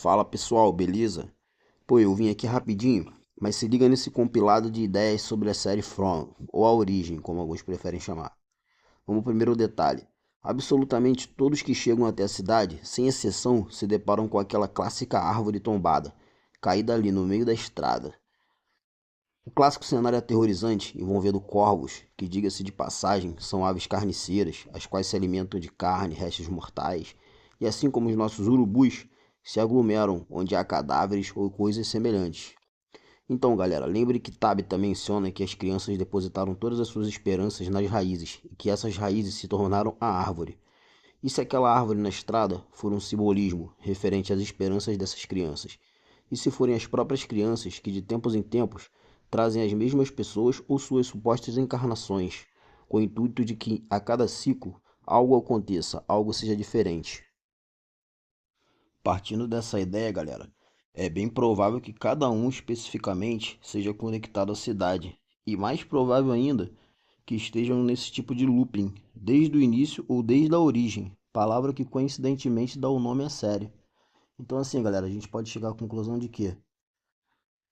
Fala pessoal, beleza? Pô, eu vim aqui rapidinho, mas se liga nesse compilado de ideias sobre a série From, ou A Origem, como alguns preferem chamar. Vamos primeiro ao detalhe. Absolutamente todos que chegam até a cidade, sem exceção, se deparam com aquela clássica árvore tombada, caída ali no meio da estrada. O clássico cenário aterrorizante envolvendo corvos, que diga-se de passagem, são aves carniceiras, as quais se alimentam de carne, restos mortais, e assim como os nossos urubus, se aglomeram onde há cadáveres ou coisas semelhantes. Então, galera, lembre que Tabitha menciona que as crianças depositaram todas as suas esperanças nas raízes, e que essas raízes se tornaram a árvore. E se aquela árvore na estrada for um simbolismo referente às esperanças dessas crianças? E se forem as próprias crianças que de tempos em tempos trazem as mesmas pessoas ou suas supostas encarnações, com o intuito de que a cada ciclo algo aconteça, algo seja diferente? Partindo dessa ideia, galera, é bem provável que cada um especificamente seja conectado à cidade, e mais provável ainda que estejam nesse tipo de looping, desde o início ou desde a origem, palavra que coincidentemente dá o nome à série. Então assim, galera, a gente pode chegar à conclusão de que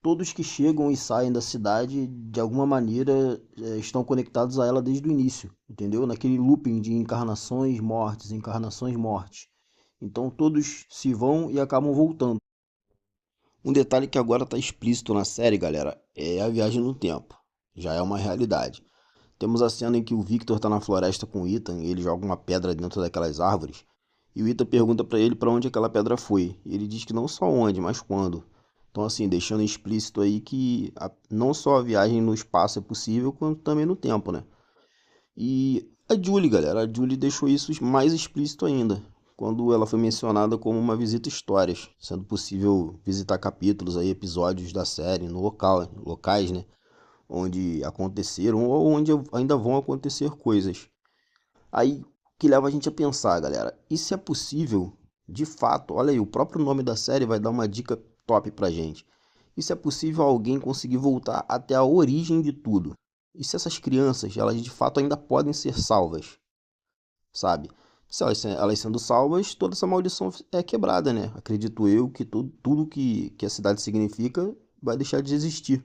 todos que chegam e saem da cidade, de alguma maneira, estão conectados a ela desde o início, entendeu? Naquele looping de encarnações, mortes, encarnações, mortes. Então todos se vão e acabam voltando. Um detalhe que agora está explícito na série, galera, é a viagem no tempo. Já é uma realidade. Temos a cena em que o Victor está na floresta com o Ethan e ele joga uma pedra dentro daquelas árvores. E o Ethan pergunta para ele para onde aquela pedra foi. E ele diz que não só onde, mas quando. Então, assim, deixando explícito aí que não só a viagem no espaço é possível, quanto também no tempo, né? E a Julie, galera, a Julie deixou isso mais explícito ainda, quando ela foi mencionada como uma visita histórias, sendo possível visitar capítulos aí, episódios da série no local, locais, né? Onde aconteceram ou onde ainda vão acontecer coisas. Aí que leva a gente a pensar, galera, e se é possível, de fato, olha aí, o próprio nome da série vai dar uma dica top pra gente. E se é possível alguém conseguir voltar até a origem de tudo? E se essas crianças, elas de fato ainda podem ser salvas, sabe? Se elas sendo salvas, toda essa maldição é quebrada, né? Acredito eu que tudo que a cidade significa vai deixar de existir.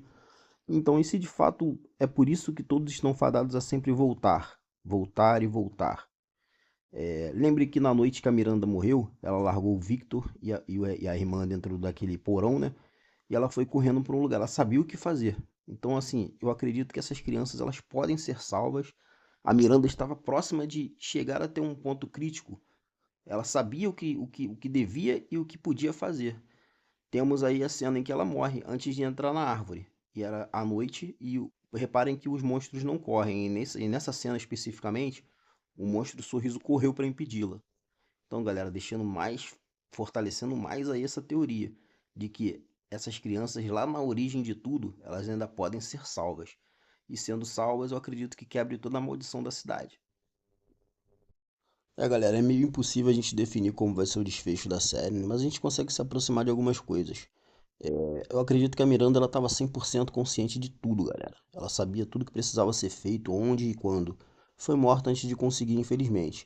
Então, e se de fato é por isso que todos estão fadados a sempre voltar, voltar e voltar? Lembre que na noite que a Miranda morreu, ela largou o Victor e a irmã dentro daquele porão, né? E ela foi correndo para um lugar, ela sabia o que fazer. Então, assim, eu acredito que essas crianças elas podem ser salvas. A Miranda estava próxima de chegar até um ponto crítico. Ela sabia o que devia e o que podia fazer. Temos aí a cena em que ela morre antes de entrar na árvore. E era à noite e reparem que os monstros não correm. E nessa cena especificamente, o monstro do sorriso correu para impedi-la. Então, galera, fortalecendo mais aí essa teoria de que essas crianças lá na origem de tudo, elas ainda podem ser salvas. E sendo salvas, eu acredito que quebre toda a maldição da cidade. Galera, é meio impossível a gente definir como vai ser o desfecho da série, né? Mas a gente consegue se aproximar de algumas coisas. Eu acredito que a Miranda ela estava 100% consciente de tudo, galera. Ela sabia tudo que precisava ser feito, onde e quando. Foi morta antes de conseguir, infelizmente.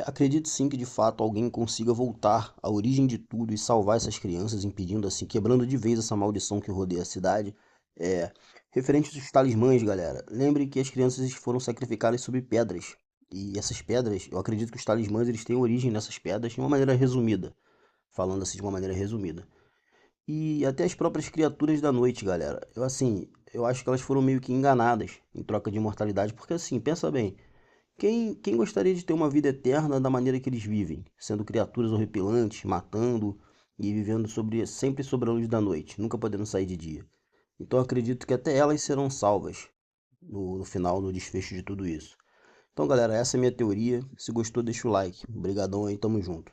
Acredito sim que de fato alguém consiga voltar à origem de tudo e salvar essas crianças, impedindo assim, quebrando de vez essa maldição que rodeia a cidade. É, Referente aos talismãs, galera, lembre que as crianças foram sacrificadas sob pedras. E essas pedras, eu acredito que os talismãs eles têm origem nessas pedras de uma maneira resumida, falando assim de uma maneira resumida. E até as próprias criaturas da noite, galera. Eu acho que elas foram meio que enganadas em troca de imortalidade, porque assim, pensa bem, quem gostaria de ter uma vida eterna da maneira que eles vivem, sendo criaturas horripilantes, matando e vivendo sempre sobre a luz da noite, nunca podendo sair de dia? Então eu acredito que até elas serão salvas no final, no desfecho de tudo isso. Então, galera, essa é a minha teoria. Se gostou, deixa o like. Obrigadão aí, tamo junto.